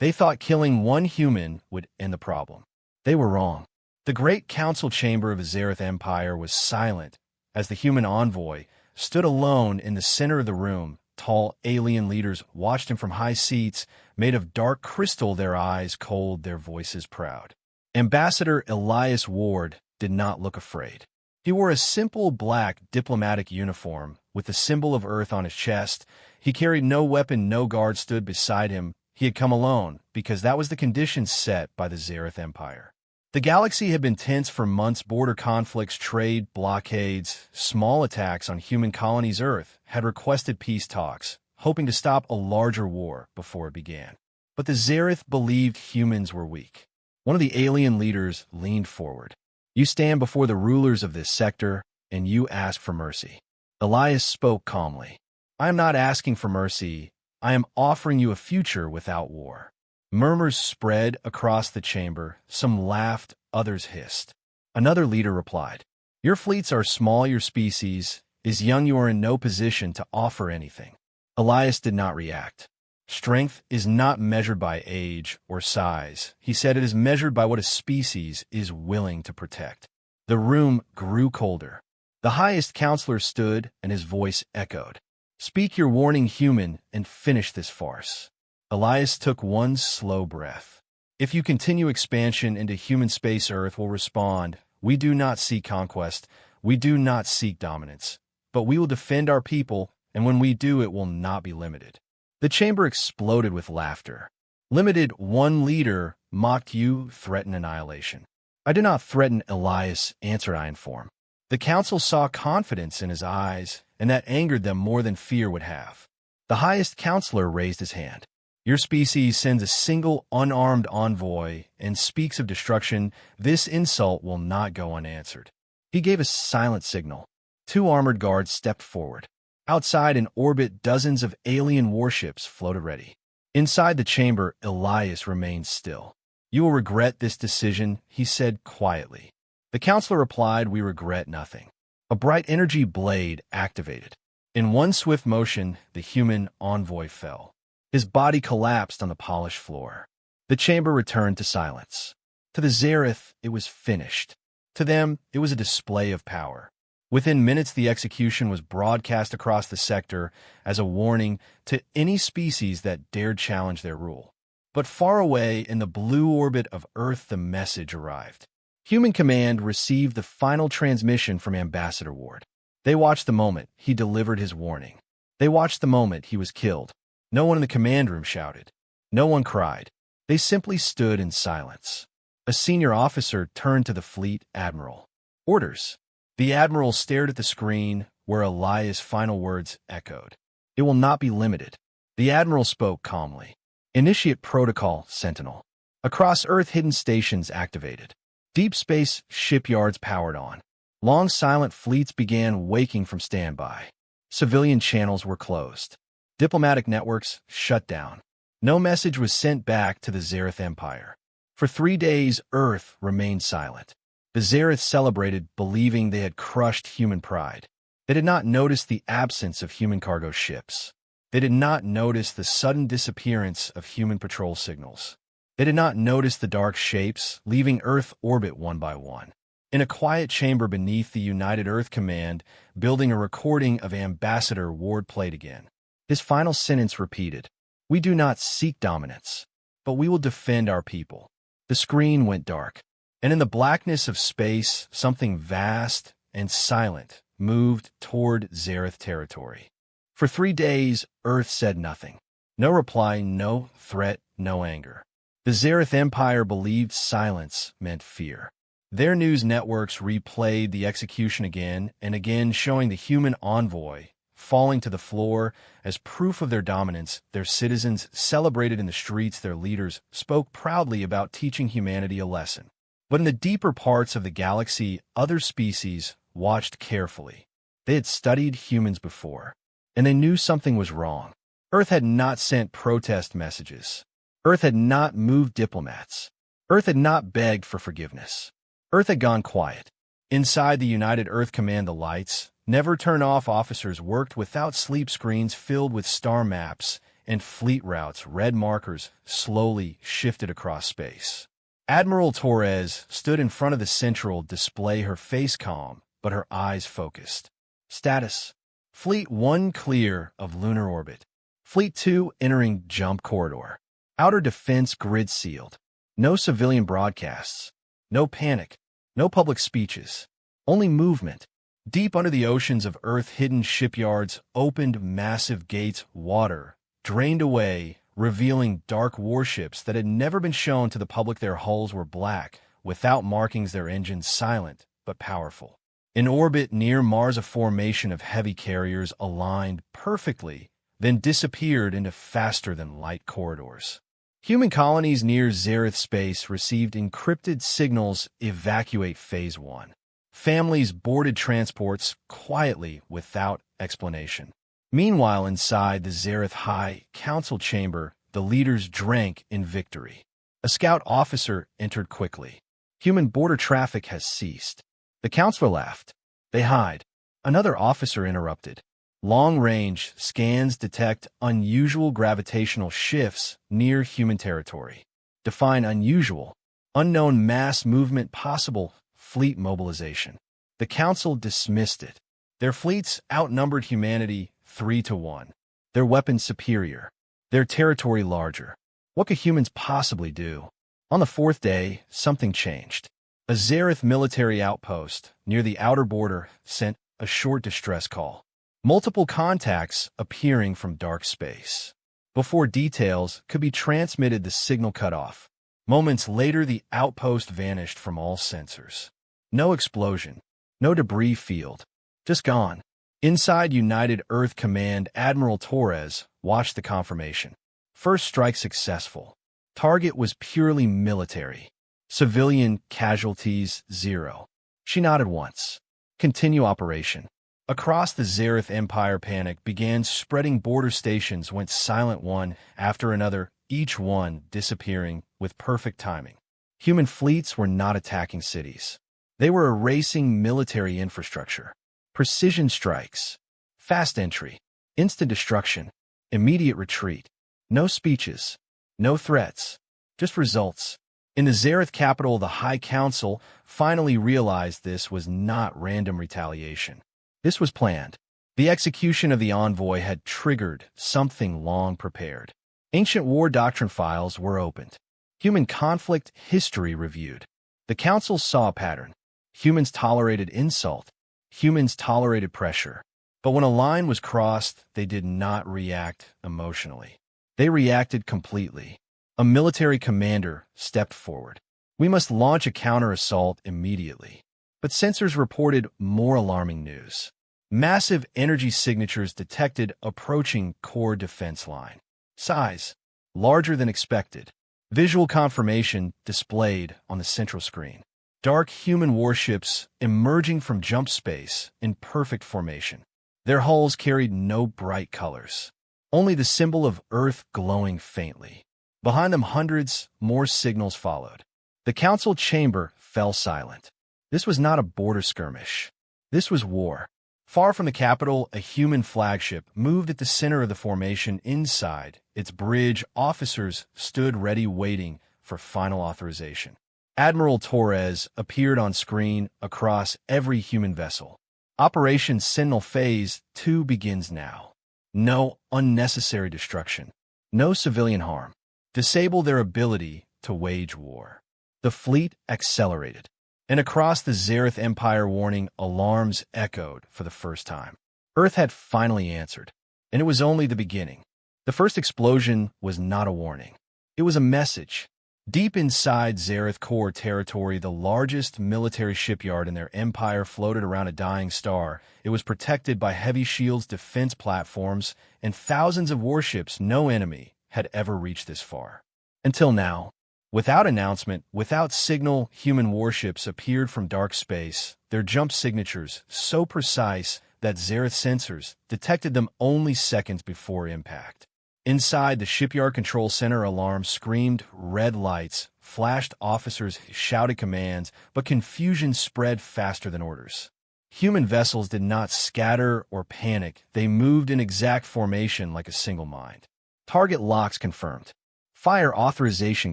They thought killing one human would end the problem. They were wrong. The great council chamber of the Zareth Empire was silent as the human envoy stood alone in the center of the room. Tall alien leaders watched him from high seats, made of dark crystal, their eyes cold, their voices proud. Ambassador Elias Ward did not look afraid. He wore a simple black diplomatic uniform with the symbol of Earth on his chest. He carried no weapon, no guard stood beside him. He had come alone because that was the conditions set by the Zareth Empire. The galaxy had been tense for months. Border conflicts, trade, blockades, small attacks on human colonies. Earth had requested peace talks, hoping to stop a larger war before it began. But the Zareth believed humans were weak. One of the alien leaders leaned forward. "You stand before the rulers of this sector, and you ask for mercy." Elias spoke calmly. "I am not asking for mercy. I am offering you a future without war." Murmurs spread across the chamber. Some laughed, others hissed. Another leader replied, "Your fleets are small, your species is young, you are in no position to offer anything." Elias did not react. "Strength is not measured by age or size," he said. "It is measured by what a species is willing to protect." The room grew colder. The highest counselor stood, and his voice echoed. "Speak your warning, human, and finish this farce." Elias took one slow breath. "If you continue expansion into human space, Earth will respond. We do not seek conquest. We do not seek dominance. But we will defend our people, and when we do, it will not be limited." The chamber exploded with laughter. "Limited," one leader mocked. "You threaten annihilation." "I do not threaten," Elias answered. "I inform." The council saw confidence in his eyes, and that angered them more than fear would have. The highest counselor raised his hand. "Your species sends a single unarmed envoy and speaks of destruction. This insult will not go unanswered." He gave a silent signal. 2 armored guards stepped forward. Outside in orbit, dozens of alien warships floated ready. Inside the chamber, Elias remained still. "You will regret this decision," he said quietly. The counselor replied, "We regret nothing." A bright energy blade activated. In one swift motion, the human envoy fell. His body collapsed on the polished floor. The chamber returned to silence. To the Zareth, it was finished. To them, it was a display of power. Within minutes, the execution was broadcast across the sector as a warning to any species that dared challenge their rule. But far away in the blue orbit of Earth, the message arrived. Human Command received the final transmission from Ambassador Ward. They watched the moment he delivered his warning. They watched the moment he was killed. No one in the command room shouted. No one cried. They simply stood in silence. A senior officer turned to the fleet admiral. "Orders." The admiral stared at the screen where Elias' final words echoed. "It will not be limited." The admiral spoke calmly. "Initiate protocol, Sentinel." Across Earth, hidden stations activated. Deep space shipyards powered on. Long silent fleets began waking from standby. Civilian channels were closed. Diplomatic networks shut down. No message was sent back to the Zareth Empire. For 3 days, Earth remained silent. The Zareth celebrated, believing they had crushed human pride. They did not notice the absence of human cargo ships. They did not notice the sudden disappearance of human patrol signals. They did not notice the dark shapes leaving Earth orbit one by one. In a quiet chamber beneath the United Earth Command, building, a recording of Ambassador Ward played again. His final sentence repeated, "We do not seek dominance, but we will defend our people." The screen went dark, and in the blackness of space, something vast and silent moved toward Zareth territory. For 3 days, Earth said nothing. No reply, no threat, no anger. The Zareth Empire believed silence meant fear. Their news networks replayed the execution again and again, showing the human envoy falling to the floor as proof of their dominance. Their citizens celebrated in the streets. Their leaders spoke proudly about teaching humanity a lesson. But in the deeper parts of the galaxy, other species watched carefully. They had studied humans before, and they knew something was wrong. Earth had not sent protest messages. Earth had not moved diplomats. Earth had not begged for forgiveness. Earth had gone quiet. Inside the United Earth Command, the lights, never turn off officers worked without sleep, screens filled with star maps and fleet routes, red markers slowly shifted across space. Admiral Torres stood in front of the central display, her face calm, but her eyes focused. Status: Fleet 1 clear of lunar orbit. Fleet 2 entering jump corridor. Outer defense grid sealed. No civilian broadcasts. No panic. No public speeches. Only movement. Deep under the oceans of Earth, hidden shipyards opened massive gates. Water drained away, revealing dark warships that had never been shown to the public. Their hulls were black, without markings, their engines silent but powerful. In orbit near Mars, a formation of heavy carriers aligned perfectly, then disappeared into faster-than-light corridors. Human colonies near Xerath space received encrypted signals: evacuate Phase 1. Families boarded transports quietly without explanation. Meanwhile, inside the Xerath High Council chamber, the leaders drank in victory. A scout officer entered quickly. Human border traffic has ceased. The councilor laughed. They hide. Another officer interrupted. Long-range scans detect unusual gravitational shifts near human territory. Define unusual. Unknown mass movement possible. Fleet mobilization. The council dismissed it. Their fleets outnumbered humanity 3-1. Their weapons superior. Their territory larger. What could humans possibly do? On the fourth day, something changed. A Xerath military outpost near the outer border sent a short distress call. Multiple contacts appearing from dark space. Before details could be transmitted, the signal cut off. Moments later, the outpost vanished from all sensors. No explosion. No debris field. Just gone. Inside United Earth Command, Admiral Torres watched the confirmation. First strike successful. Target was purely military. Civilian casualties 0. She nodded once. Continue operation. Across the Xerath Empire, panic began spreading. Border stations went silent one after another, each one disappearing with perfect timing. Human fleets were not attacking cities. They were erasing military infrastructure. Precision strikes. Fast entry. Instant destruction. Immediate retreat. No speeches. No threats. Just results. In the Xerath capital, the High Council finally realized this was not random retaliation. This was planned. The execution of the envoy had triggered something long prepared. Ancient war doctrine files were opened. Human conflict history reviewed. The council saw a pattern. Humans tolerated insult. Humans tolerated pressure. But when a line was crossed, they did not react emotionally. They reacted completely. A military commander stepped forward. We must launch a counter-assault immediately. But sensors reported more alarming news. Massive energy signatures detected approaching core defense line. Size: larger than expected. Visual confirmation displayed on the central screen. Dark human warships emerging from jump space in perfect formation. Their hulls carried no bright colors. Only the symbol of Earth glowing faintly. Behind them, hundreds more signals followed. The council chamber fell silent. This was not a border skirmish. This was war. Far from the capital, a human flagship moved at the center of the formation. Inside its bridge, officers stood ready, waiting for final authorization. Admiral Torres appeared on screen across every human vessel. Operation Sentinel Phase 2 begins now. No unnecessary destruction. No civilian harm. Disable their ability to wage war. The fleet accelerated. And across the Xerath Empire, warning alarms echoed for the first time. Earth had finally answered. And it was only the beginning. The first explosion was not a warning. It was a message. Deep inside Xerath core territory, the largest military shipyard in their empire floated around a dying star. It was protected by heavy shields, defense platforms, and thousands of warships. No enemy had ever reached this far. Until now. Without announcement, without signal, human warships appeared from dark space, their jump signatures so precise that Xerath sensors detected them only seconds before impact. Inside the shipyard control center, alarms screamed, red lights flashed, officers shouted commands, but confusion spread faster than orders. Human vessels did not scatter or panic. They moved in exact formation like a single mind. Target locks confirmed. Fire authorization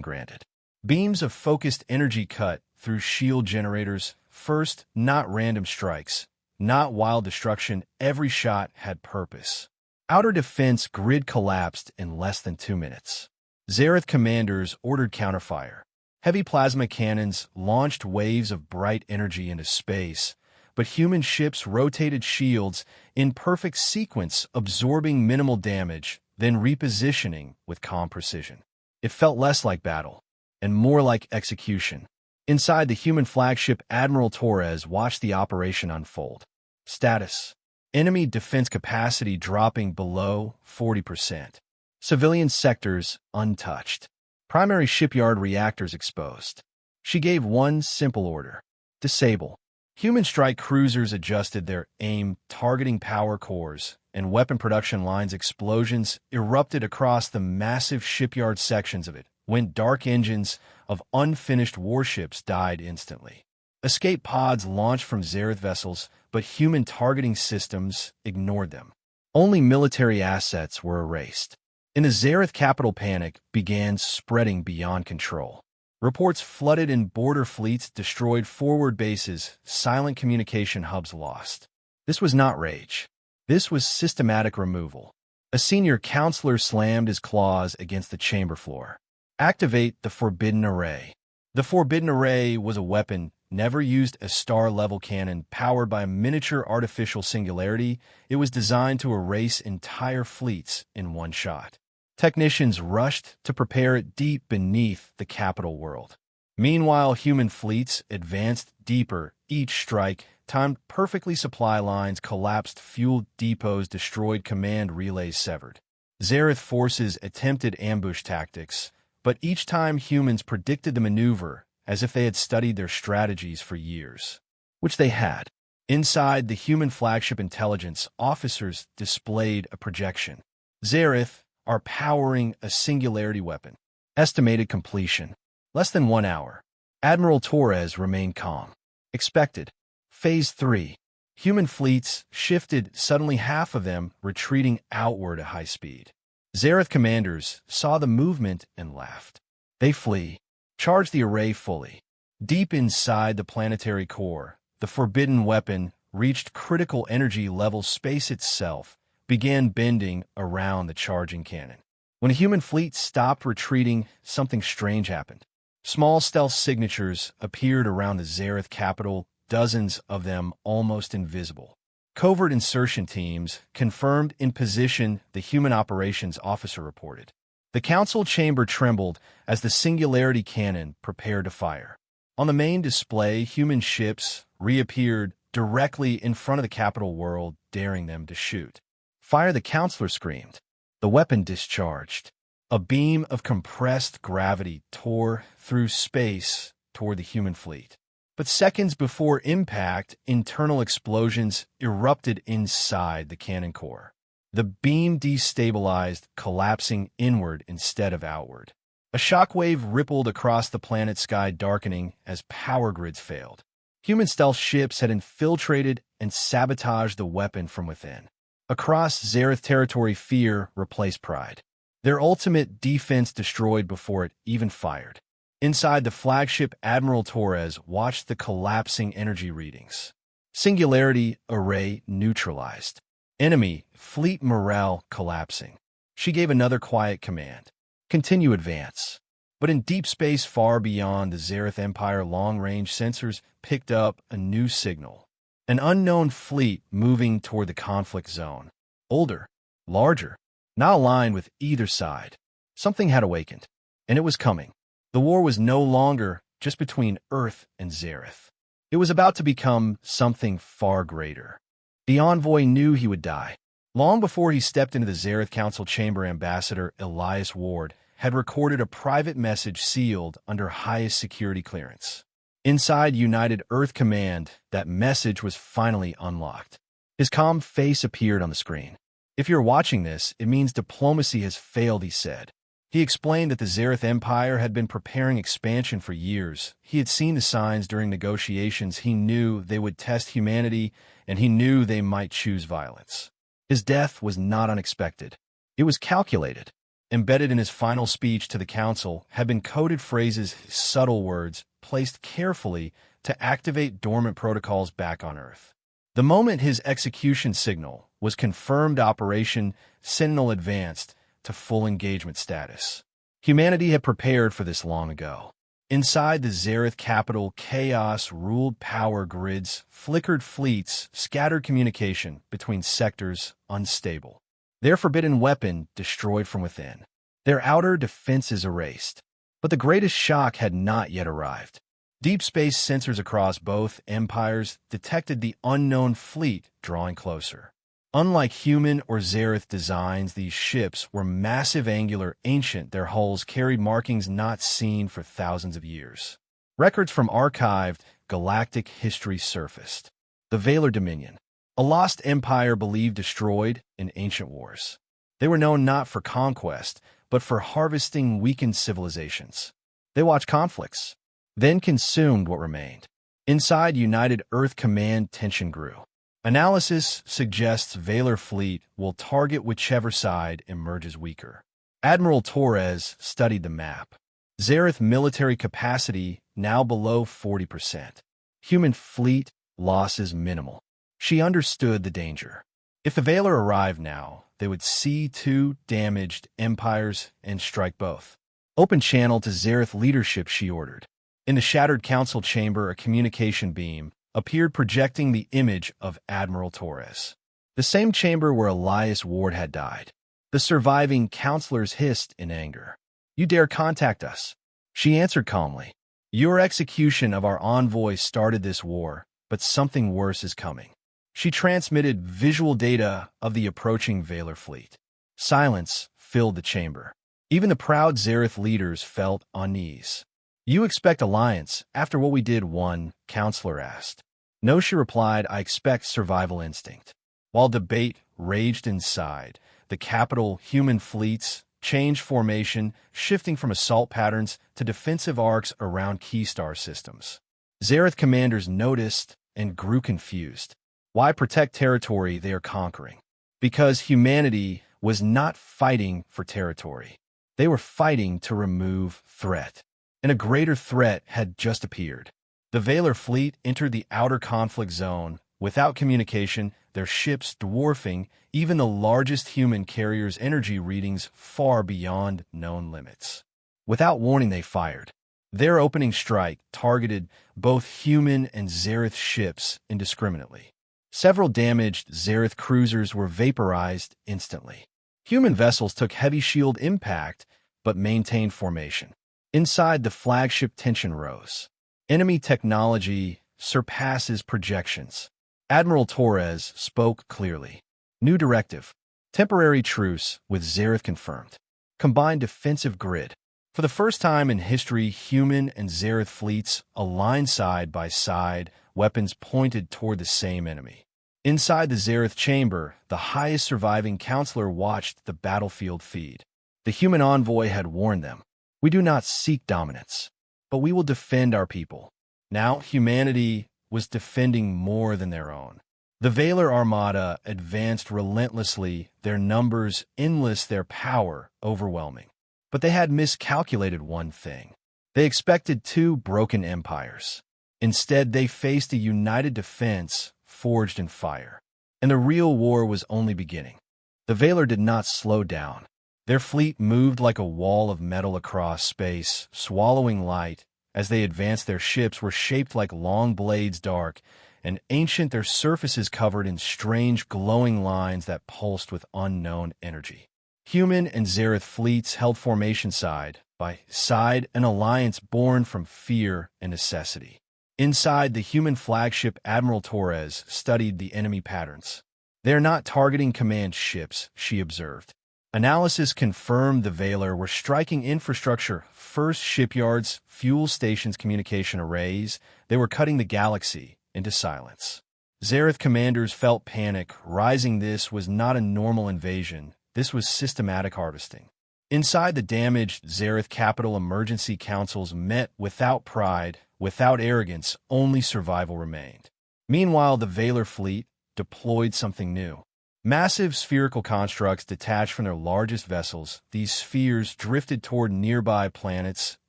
granted. Beams of focused energy cut through shield generators. First, not random strikes, not wild destruction. Every shot had purpose. Outer defense grid collapsed in less than 2 minutes. Xerath commanders ordered counterfire. Heavy plasma cannons launched waves of bright energy into space, but human ships rotated shields in perfect sequence, absorbing minimal damage, then repositioning with calm precision. It felt less like battle and more like execution. Inside the human flagship, Admiral Torres watched the operation unfold. Status: enemy defense capacity dropping below 40%. Civilian sectors untouched. Primary shipyard reactors exposed. She gave one simple order: disable. Human strike cruisers adjusted their aim, targeting power cores and weapon production lines. Explosions erupted across the massive shipyard sections of it, when dark engines of unfinished warships died instantly. Escape pods launched from Xerath vessels, but human targeting systems ignored them. Only military assets were erased. In the Xerath capital, panic began spreading beyond control. Reports flooded in: border fleets destroyed, forward bases, silent communication hubs lost. This was not rage. This was systematic removal. A senior counselor slammed his claws against the chamber floor. Activate the Forbidden Array. The Forbidden Array was a weapon never used, a star-level cannon powered by a miniature artificial singularity. It was designed to erase entire fleets in one shot. Technicians rushed to prepare it deep beneath the capital world. Meanwhile, human fleets advanced deeper. Each strike timed perfectly. Supply lines collapsed, fuel depots destroyed, command relays severed. Xerath forces attempted ambush tactics, but each time humans predicted the maneuver as if they had studied their strategies for years. Which they had. Inside the human flagship, intelligence officers displayed a projection. Xerath are powering a singularity weapon. Estimated completion: less than 1 hour. Admiral Torres remained calm. Expected. Phase 3. Human fleets shifted, suddenly half of them retreating outward at high speed. Xerath commanders saw the movement and laughed. They flee. Charge the array fully. Deep inside the planetary core, the forbidden weapon reached critical energy levels. Space itself began bending around the charging cannon. When a human fleet stopped retreating, something strange happened. Small stealth signatures appeared around the Xerath capital, dozens of them almost invisible. Covert insertion teams confirmed in position, the human operations officer reported. The council chamber trembled as the singularity cannon prepared to fire. On the main display, human ships reappeared directly in front of the capital world, daring them to shoot. Fire, the counselor screamed. The weapon discharged. A beam of compressed gravity tore through space toward the human fleet. But seconds before impact, internal explosions erupted inside the cannon core. The beam destabilized, collapsing inward instead of outward. A shockwave rippled across the planet's sky, darkening as power grids failed. Human stealth ships had infiltrated and sabotaged the weapon from within. Across Xerath territory, fear replaced pride. Their ultimate defense destroyed before it even fired. Inside the flagship, Admiral Torres watched the collapsing energy readings. Singularity array neutralized. Enemy fleet morale collapsing. She gave another quiet command. Continue advance. But in deep space far beyond the Xerath Empire, long-range sensors picked up a new signal. An unknown fleet moving toward the conflict zone. Older, larger, not aligned with either side. Something had awakened, and it was coming. The war was no longer just between Earth and Xerath. It was about to become something far greater. The Envoy knew he would die. Long before he stepped into the Xerath Council chamber, Ambassador Elias Ward had recorded a private message sealed under highest security clearance. Inside United Earth Command, that message was finally unlocked. His calm face appeared on the screen. If you're watching this, it means diplomacy has failed, he said. He explained that the Xerath Empire had been preparing expansion for years. He had seen the signs during negotiations. He knew they would test humanity, and he knew they might choose violence. His death was not unexpected. It was calculated. Embedded in his final speech to the council had been coded phrases, subtle words, placed carefully to activate dormant protocols back on Earth. The moment his execution signal was confirmed, Operation Sentinel advanced to full engagement status. Humanity had prepared for this long ago. Inside the Xerath capital, chaos ruled. Power grids flickered, fleets scattered, communication between sectors unstable. Their forbidden weapon destroyed from within. Their outer defenses erased. But the greatest shock had not yet arrived. Deep space sensors across both empires detected the unknown fleet drawing closer. Unlike human or Xerath designs, these ships were massive, angular, ancient. Their hulls carried markings not seen for thousands of years. Records from archived galactic history surfaced. The Valar Dominion, a lost empire believed destroyed in ancient wars. They were known not for conquest, but for harvesting weakened civilizations. They watched conflicts, then consumed what remained. Inside United Earth Command, tension grew. Analysis suggests Valar fleet will target whichever side emerges weaker. Admiral Torres studied the map. Xerath military capacity now below 40%. Human fleet losses minimal. She understood the danger. If the Valar arrived now, they would see two damaged empires and strike both. Open channel to Xerath leadership, she ordered. In the shattered council chamber, a communication beam appeared projecting the image of Admiral Torres. The same chamber where Elias Ward had died. The surviving counselors hissed in anger. "You dare contact us?" She answered calmly. "Your execution of our envoy started this war, but something worse is coming." She transmitted visual data of the approaching Valar fleet. Silence filled the chamber. Even the proud Xerath leaders felt unease. "You expect alliance after what we did?" one counselor asked. "No," she replied, "I expect survival instinct." While debate raged inside the capital, human fleets changed formation, shifting from assault patterns to defensive arcs around key star systems. Xerath commanders noticed and grew confused. Why protect territory they are conquering? Because humanity was not fighting for territory. They were fighting to remove threat. And a greater threat had just appeared. The Valar fleet entered the outer conflict zone without communication, their ships dwarfing even the largest human carriers, energy readings far beyond known limits. Without warning, they fired. Their opening strike targeted both human and Xerath ships indiscriminately. Several damaged Xerath cruisers were vaporized instantly. Human vessels took heavy shield impact but maintained formation. Inside the flagship, tension rose. Enemy technology surpasses projections. Admiral Torres spoke clearly. New directive. Temporary truce with Xerath confirmed. Combined defensive grid. For the first time in history, human and Xerath fleets aligned side by side, weapons pointed toward the same enemy. Inside the Xerath chamber, the highest surviving counselor watched the battlefield feed. The human envoy had warned them. "We do not seek dominance, but we will defend our people." Now humanity was defending more than their own. The Valar Armada advanced relentlessly, their numbers endless, their power overwhelming. But they had miscalculated one thing. They expected two broken empires. Instead, they faced a united defense forged in fire. And the real war was only beginning. The Valar did not slow down. Their fleet moved like a wall of metal across space, swallowing light. As they advanced, their ships were shaped like long blades, dark and ancient, their surfaces covered in strange glowing lines that pulsed with unknown energy. Human and Xerath fleets held formation side by side, an alliance born from fear and necessity. Inside the human flagship, Admiral Torres studied the enemy patterns. "They are not targeting command ships," she observed. Analysis confirmed the Valar were striking infrastructure, first shipyards, fuel stations, communication arrays. They were cutting the galaxy into silence. Xerath commanders felt panic rising. This was not a normal invasion. This was systematic harvesting. Inside the damaged Xerath capital, emergency councils met without pride, without arrogance, only survival remained. Meanwhile, the Valar fleet deployed something new. Massive spherical constructs detached from their largest vessels, these spheres drifted toward nearby planets,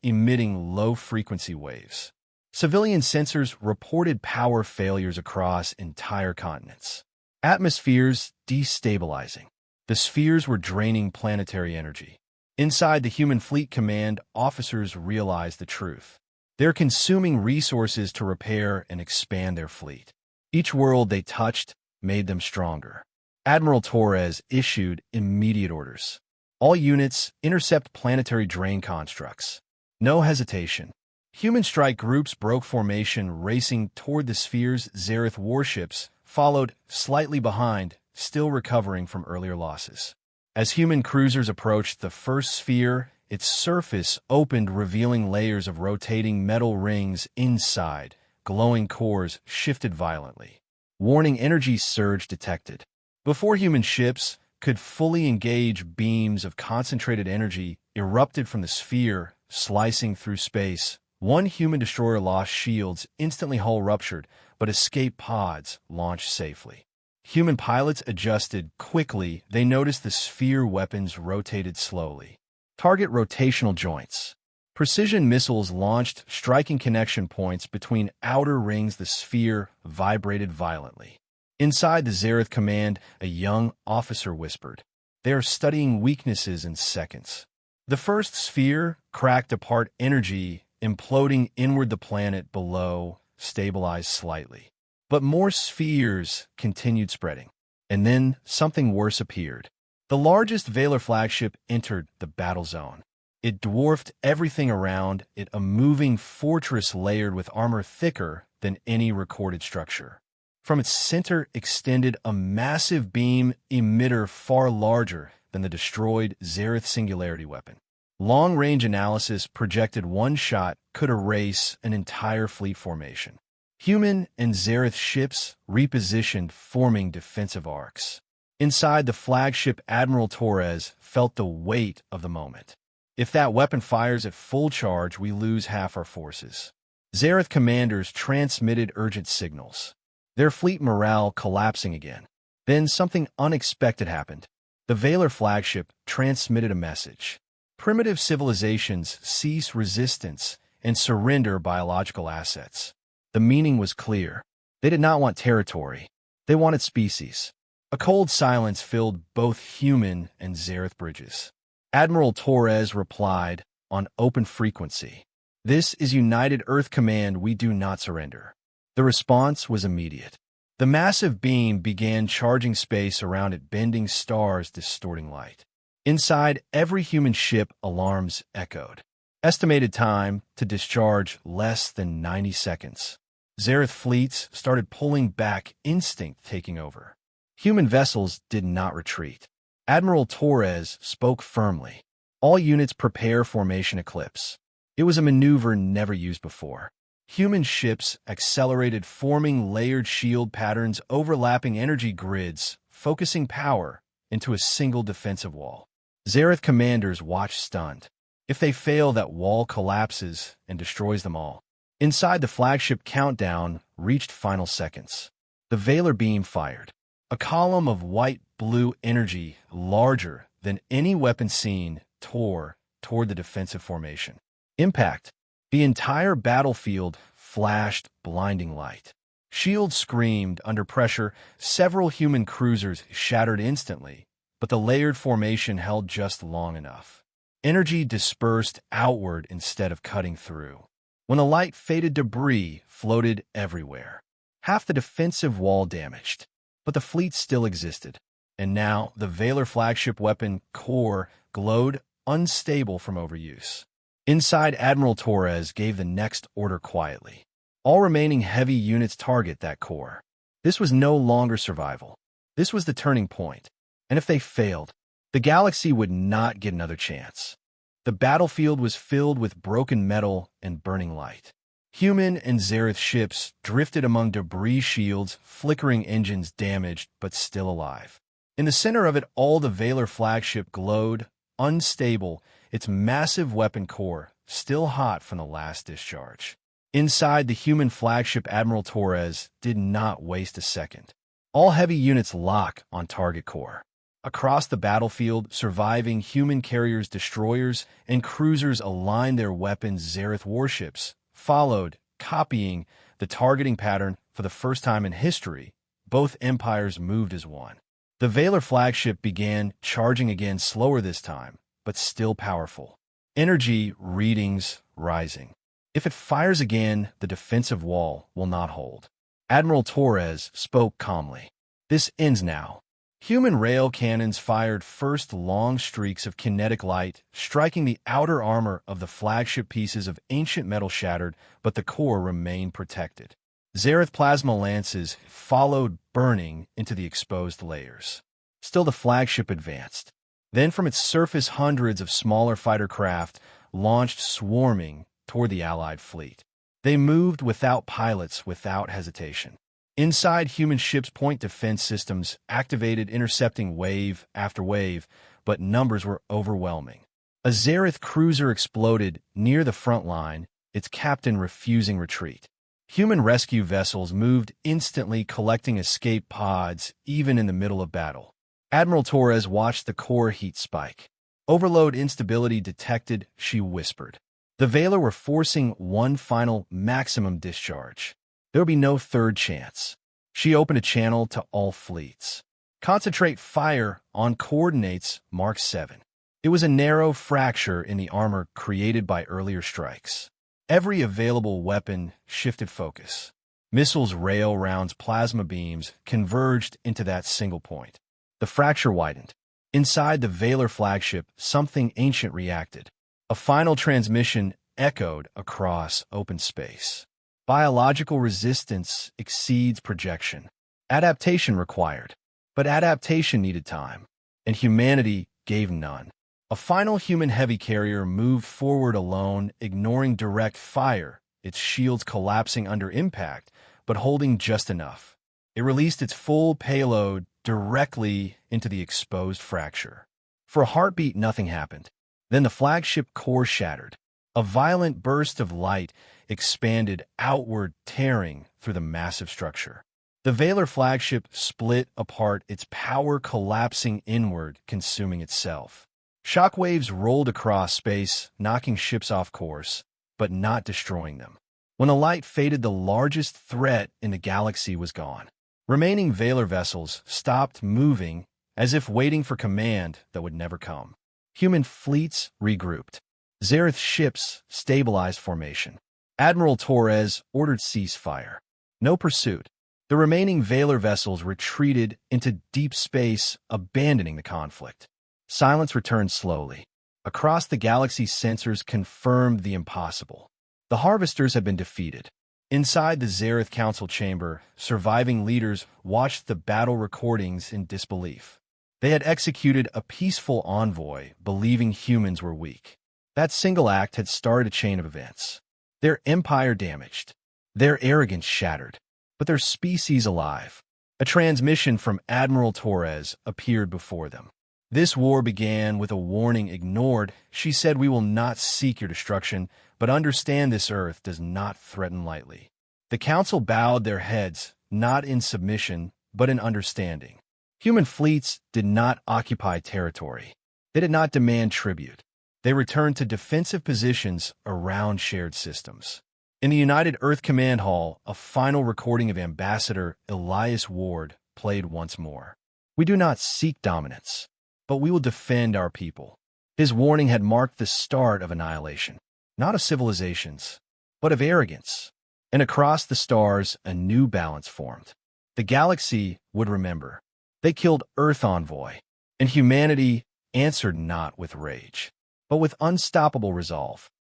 emitting low-frequency waves. Civilian sensors reported power failures across entire continents. Atmospheres destabilizing. The spheres were draining planetary energy. Inside the human fleet command, officers realized the truth. They're consuming resources to repair and expand their fleet. Each world they touched made them stronger. Admiral Torres issued immediate orders. All units intercept planetary drain constructs. No hesitation. Human strike groups broke formation, racing toward the sphere's Xerath warships, followed slightly behind, still recovering from earlier losses. As human cruisers approached the first sphere, its surface opened, revealing layers of rotating metal rings inside. Glowing cores shifted violently. Warning energy surge detected. Before human ships could fully engage, beams of concentrated energy erupted from the sphere, slicing through space. One human destroyer lost shields, instantly hull ruptured, but escape pods launched safely. Human pilots adjusted quickly. They noticed the sphere weapons rotated slowly. Target rotational joints. Precision missiles launched, striking connection points between outer rings. The sphere vibrated violently. Inside the Xerath command, a young officer whispered, "They are studying weaknesses in seconds." The first sphere cracked apart, energy imploding inward. The planet below stabilized slightly. But more spheres continued spreading. And then something worse appeared. The largest Valor flagship entered the battle zone. It dwarfed everything around it, a moving fortress layered with armor thicker than any recorded structure. From its center extended a massive beam emitter far larger than the destroyed Xerath singularity weapon. Long-range analysis projected one shot could erase an entire fleet formation. Human and Xerath ships repositioned, forming defensive arcs. Inside the flagship, Admiral Torres felt the weight of the moment. If that weapon fires at full charge, we lose half our forces. Xerath commanders transmitted urgent signals. Their fleet morale collapsing again. Then something unexpected happened. The Valor flagship transmitted a message. Primitive civilizations cease resistance and surrender biological assets. The meaning was clear. They did not want territory. They wanted species. A cold silence filled both human and Xerath bridges. Admiral Torres replied on open frequency, "This is United Earth Command. We do not surrender." The response was immediate. The massive beam began charging space around it, bending stars, distorting light. Inside every human ship, alarms echoed. Estimated time to discharge less than 90 seconds. Xerath fleets started pulling back, instinct taking over. Human vessels did not retreat. Admiral Torres spoke firmly. All units prepare formation eclipse. It was a maneuver never used before. Human ships accelerated, forming layered shield patterns, overlapping energy grids, focusing power into a single defensive wall. Xerath commanders watched stunned. If they fail, that wall collapses and destroys them all. Inside the flagship, countdown reached final seconds. The Valor beam fired. A column of white-blue energy, larger than any weapon seen, tore toward the defensive formation. Impact. The entire battlefield flashed blinding light. Shields screamed under pressure. Several human cruisers shattered instantly, but the layered formation held just long enough. Energy dispersed outward instead of cutting through. When the light faded, debris floated everywhere. Half the defensive wall damaged, but the fleet still existed. And now the Valor flagship weapon core glowed, unstable from overuse. Inside, Admiral Torres gave the next order quietly. All remaining heavy units target that core. This was no longer survival. This was the turning point. And if they failed, the galaxy would not get another chance. The battlefield was filled with broken metal and burning light. Human and Xerath ships drifted among debris, shields, flickering engines damaged but still alive. In the center of it all, the Valor flagship glowed, unstable, its massive weapon core still hot from the last discharge. Inside the human flagship, Admiral Torres did not waste a second. All heavy units lock on target core. Across the battlefield, surviving human carriers, destroyers, and cruisers align their weapons. Zareth warships followed, copying the targeting pattern for the first time in history. Both empires moved as one. The Valor flagship began charging again, slower this time, but still powerful. Energy readings rising. If it fires again, the defensive wall will not hold. Admiral Torres spoke calmly. This ends now. Human rail cannons fired first long streaks of kinetic light, striking the outer armor of the flagship. Pieces of ancient metal shattered, but the core remained protected. Zareth plasma lances followed, burning into the exposed layers. Still the flagship advanced. Then from its surface, hundreds of smaller fighter craft launched, swarming toward the Allied fleet. They moved without pilots, without hesitation. Inside, human ships' point defense systems activated, intercepting wave after wave, but numbers were overwhelming. A Zareth cruiser exploded near the front line, its captain refusing retreat. Human rescue vessels moved instantly, collecting escape pods even in the middle of battle. Admiral Torres watched the core heat spike. Overload instability detected, she whispered. The Valor were forcing one final maximum discharge. There would be no third chance. She opened a channel to all fleets. Concentrate fire on coordinates Mark 7. It was a narrow fracture in the armor created by earlier strikes. Every available weapon shifted focus. Missiles, rail rounds, plasma beams converged into that single point. The fracture widened. Inside the Valor flagship, something ancient reacted. A final transmission echoed across open space. Biological resistance exceeds projection. Adaptation required. But adaptation needed time, and humanity gave none. A final human heavy carrier moved forward alone, ignoring direct fire, its shields collapsing under impact, but holding just enough. It released its full payload directly into the exposed fracture. For a heartbeat, nothing happened. Then the flagship core shattered. A violent burst of light expanded outward, tearing through the massive structure. The Valor flagship split apart, its power collapsing inward, consuming itself. Shockwaves rolled across space, knocking ships off course, but not destroying them. When the light faded, the largest threat in the galaxy was gone. Remaining Valor vessels stopped moving, as if waiting for command that would never come. Human fleets regrouped. Zareth ships stabilized formation. Admiral Torres ordered ceasefire. No pursuit. The remaining Valor vessels retreated into deep space, abandoning the conflict. Silence returned slowly. Across the galaxy, sensors confirmed the impossible. The Harvesters had been defeated. Inside the Zareth Council chamber, surviving leaders watched the battle recordings in disbelief. They had executed a peaceful envoy, believing humans were weak. That single act had started a chain of events. Their empire damaged, their arrogance shattered, but their species alive. A transmission from Admiral Torres appeared before them. This war began with a warning ignored. She said, "We will not seek your destruction, but understand this Earth does not threaten lightly." The council bowed their heads, not in submission, but in understanding. Human fleets did not occupy territory. They did not demand tribute. They returned to defensive positions around shared systems. In the United Earth Command Hall, a final recording of Ambassador Elias Ward played once more. "We do not seek dominance, but we will defend our people." His warning had marked the start of annihilation, not of civilizations, but of arrogance. And across the stars, a new balance formed. The galaxy would remember. They killed Earth Envoy, and humanity answered not with rage, but with unstoppable resolve.